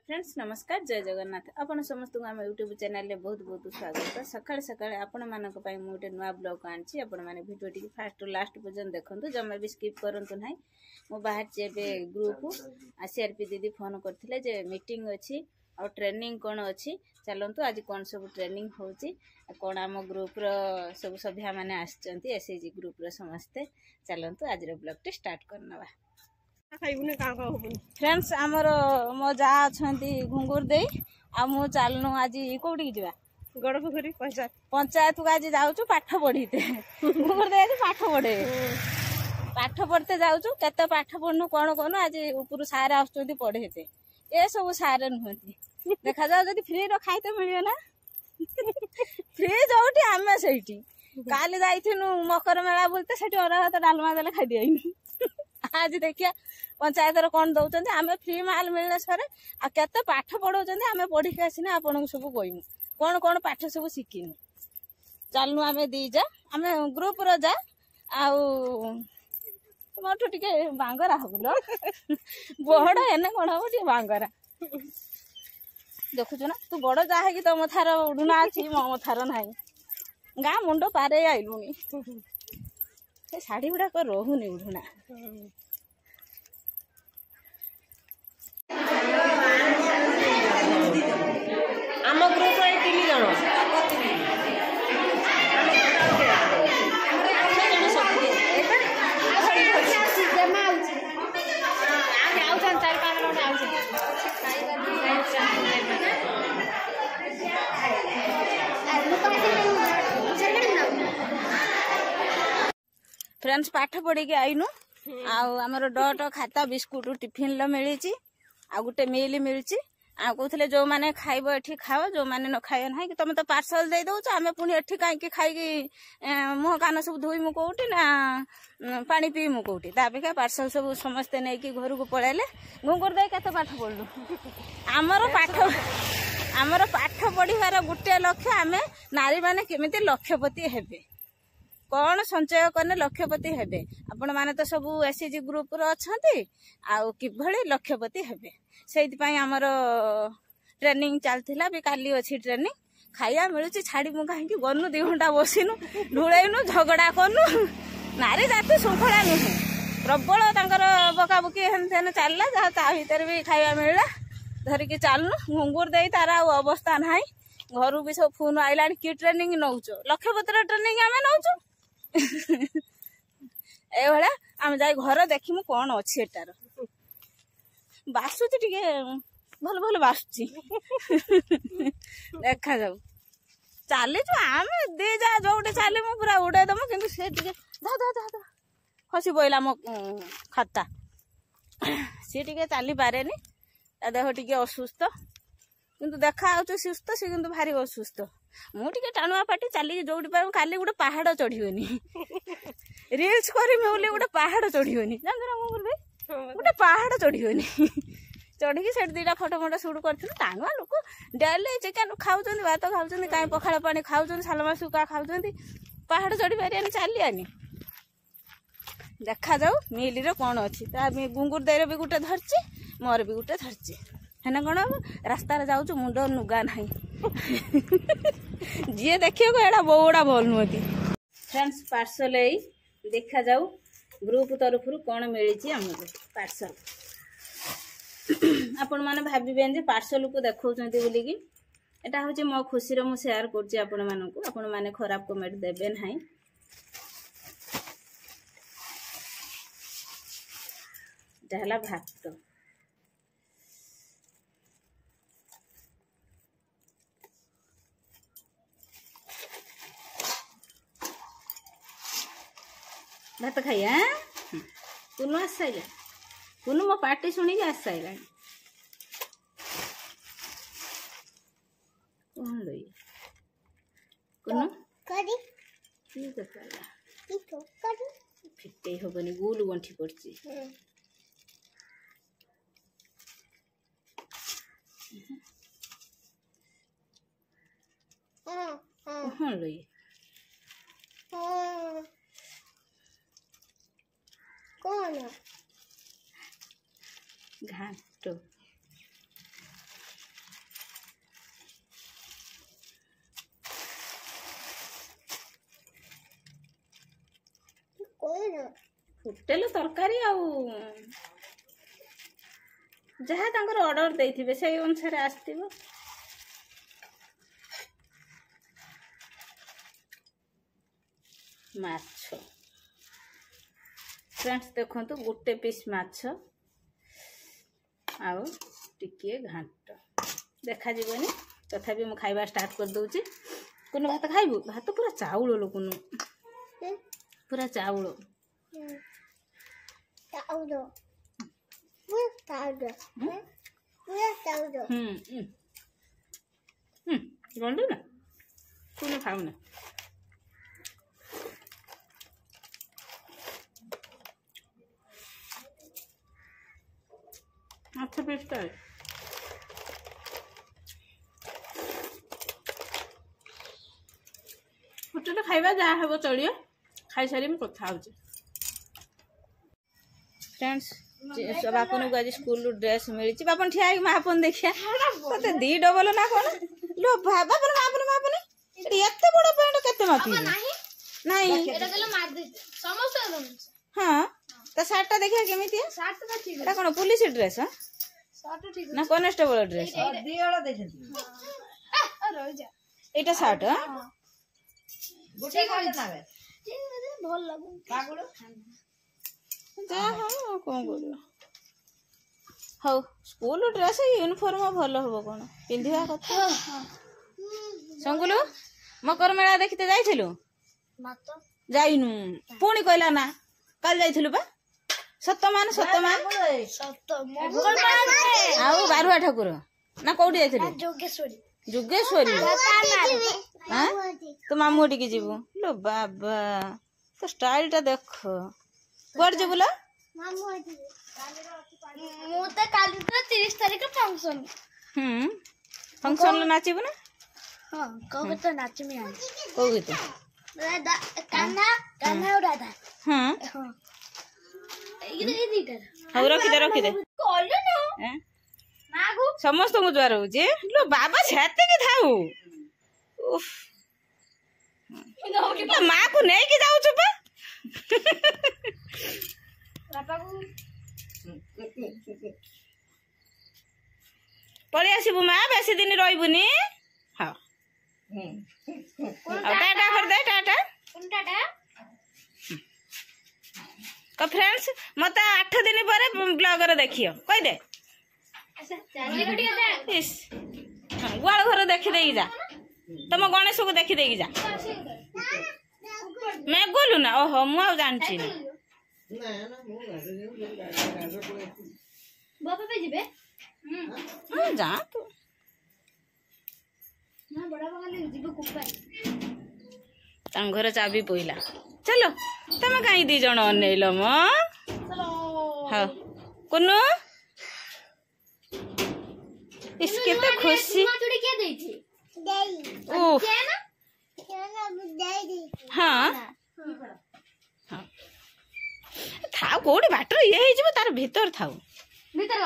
Friends नमस्कार जय जगन्नाथ आपण समस्त आम यूट्यूब चैनल रे बहुत बहुत स्वागत। सकाळ सकाळ आपण मानक पई मु गोटे नुआ ब्लॉग आनछि। आपण माने वीडियो टी फास्ट टू लास्ट पर्यंत देखंतु, जमा भी स्किप करंतु नाही। मु बाहर जे बे ग्रुप आरपी दीदी फोन करथिले जे मीटिंग अछि और ट्रेनिंग कोन अछि, चलंतु आज कोन सब ट्रेनिंग होछि, कोन आम ग्रुप रो सब सभ्या माने आछंती एसएजी ग्रुप रो समस्त। चलंतु आज रो ब्लॉग टी स्टार्ट करनवा। फ्रेंड्स आमर मो जा अच्छी घुंगुर दे आ मु चलनु आज कौटी जा गड़पोखरी पंचायत को आज जाऊँ पाठ पढ़ीते घुंगुर दे पाठ पढ़े पाठ पढ़ते जाऊँ केते पाठ पढ़नु कौन कौन आज ऊपर सार आसुँच पढ़ेते ए सब सार नुहति देखा जाओ जब फ्री रो खाइते मिले ना फ्री जोटी आम से काली जाइनु मकर मेला बुलते से अरा भात डालमा देले खाई आज देखिया पंचायत कौन दौरान आम फ्री माल मिलने सर आते पाठ पढ़ाऊँ आम पढ़ी आसने आपन सब कहमु कौन कौन पाठ सब शिखिनु। चलनु आम दी जा आम ग्रुप रो जा आठू टे बांगरा हबुल बड़ एने कौन हम टे बांगरा देखु ना तू बड़ जहाँकि तुम थार उड़ुना अच्छी मो थार ना गाँ मुंड पारे आइलुनी शाढ़ी गुड़ाक रोनी उड़ुना आम ग्रुप तीन जन फ्रेंड्स पाठ पढ़ी आईनु आमर डट खाता बिस्कुट टिफिन लो मिली आ गोटे मिल मिली आ कहते जो मैंने खाइब एठी खाओ जो मैंने न खाए ना कि तुम तो पार्सल दे दौ आम पुणी एठी कहीं खाई मुह कान सब धोईमु कौटी ना पानी पीमु कौटी तापेक्षा पार्सल सब समस्ते नहीं कि घर को पलैले घुंगुर दे केते पाठ पढ़लु आमर पाठ पढ़ार गोटे लक्ष्य आम नारी माने केमिति लक्ष्यपति हेबे कौन संचय करने लक्ष्यपति हेबे आपण माने तो सब एसएजी ग्रुप रो अछंती आउ किभली लक्ष्यपति हेबे सेइतपई हमर ट्रेनिंग चलथिला भी काली अछि ट्रेनिंग खाइया मिलुची छाड़ी मु काहे कि गनु 2 घंटा बसिनु ढुळैनु झगड़ा करनु नारी जाति शृंखला नुहे प्रबल तांकर बकाबुकी हेन चलला जा ता भीतर भी खाइया मिलला धरिकी चलनु घुंगुर देई तारा अवस्था नाही घर भी सब फोन आइला कि ट्रेनिंग नौचो लक्ष्यपत्र ट्रेनिंग आमे नौचो ए भला आम जाई घर देखिमु कोन अछि एटार बासुची टिके भल भल बासुची देखा जाऊ चाली जो आम दे जा जोटे चाली मु पूरा उड़े दम किंतु से टिके धा धा धा खसी बोइला मो खाता से टिके चाली पारेनी देह टिके असुस्थ किंतु देखा सुस्थ से किंतु भारी असुस्थ मु टिके टाणुआ पाटी चली जोटी पार काली गोटे पहाड़ चढ़ीबनी रिल्स करी बोली गोटे पहाड़ चढ़ीबनी गोटे पहाड़ चढ़ीबनी चढ़ी से 2टा फोटो मोटो सुट कर टाणुआ लोक डेली चिकेन खाऊँ भात खाऊँ कहीं पखाड़ पानी खाऊँ सालमा सुखा खाऊँ पहाड़ चढ़ी पारे चलियानी देखा जाऊ मिल कौन अच्छी गुंगुर देर भी गोटे धरची मोर भी गोटे धरची हेना कौन हम रास्तार जाऊँ मुंड नुगा ना जी देखिए एड़ा बौड़ा भल नुहति। फ्रेंड्स पार्सल देखा जाऊ ग्रुप तरफ कौन मिली आमको पार्सल आपण मैंने भावे जे पार्सल को देखा बोलिकी एटा हूँ मो खुशी मु शेयर कर मैंने खराब कमेंट देवे ना एटा भात भात खाइया कुनु आस साइला कुनु मो पार्टी शुणी आस साइला कौन लई कुनु करी की करला की तो करी फिटे होबनी गोल गंठी पड़ची कौन लई कौन घाट ହୋଟେଲ ତରକାରୀ ଆଉ ଯାହା ତାଙ୍କର ଅର୍ଡର ଦେଇଥିବେ ସେଇ ଅନୁସାରେ ଆସିଥିବ। ମାଛ फ्रेंड्स देखो गोटे पीस माछ आउ टिके घांट देखा जीवनी तथापि मु खाइबा स्टार्ट कर दूची। कुनु भात खाइबु? भात पूरा चाउल लो कुनु पूरा चाउल गंडू ना कुनु खाऊ ना। अच्छा पीसटा है होटेल खाइबा जहाँ हे चलिए खाई सारी मैं कथा हो फ्रेंड्स बापन को आज स्कूल ड्रेस मिली बापन ठिया मापन देखिया तो दी डबल ना कौन लो बापन मापन मापन एत बड़ पैंट केते मापी नहीं हाँ तो शार्ट देखिया केमिति एटा कोन पुलिस ड्रेस हां ना कॉन्स्टेबल ड्रेस एटा शार्ट हौ स्कूल ड्रेस यूनिफॉर्म भल हम कौन पिंधा कथा संगुलु मकर मेला देखते जाइलु जाइनु पुणी कहला ना काल जाइलु बा सत्यमान आउ बारुआ ठाकुर ना कौटी जाइलु जोगेश्वरी हां तो मामू टिके जीवु लो बाबा तो स्टाइल टा देख कोड जे बोला मामू मु तो काली तो 30 तारीख फंक्शन फंक्शन लो नाचिबु ना हां को तो नाच में आ को गीत राधा कान्हा और राधा हां हां हौ रखी दे समस्त को ज्वार हो लो बाबा छाते के थाऊ उफ माँ को नहीं कि जाऊ चुपा पलि आसबु माँ बेसी दिन रही हाँ टाटा कर दे टाटा तो फ्रेंड्स मत 8 दिन पर ब्लॉगर देखियो कह दे गुआल घर देखी दे जा तुम गणेश को देखी दे जा मैं बोलू ना ओहो मु जानची जा तम घर चाबी पइला चलो तुम कहीं दी जन अनेल म हाँ कुनु इसके तो खुशी हाँ हाँ था कोड़ी बाटर ये तार भीतर थाऊ भीतर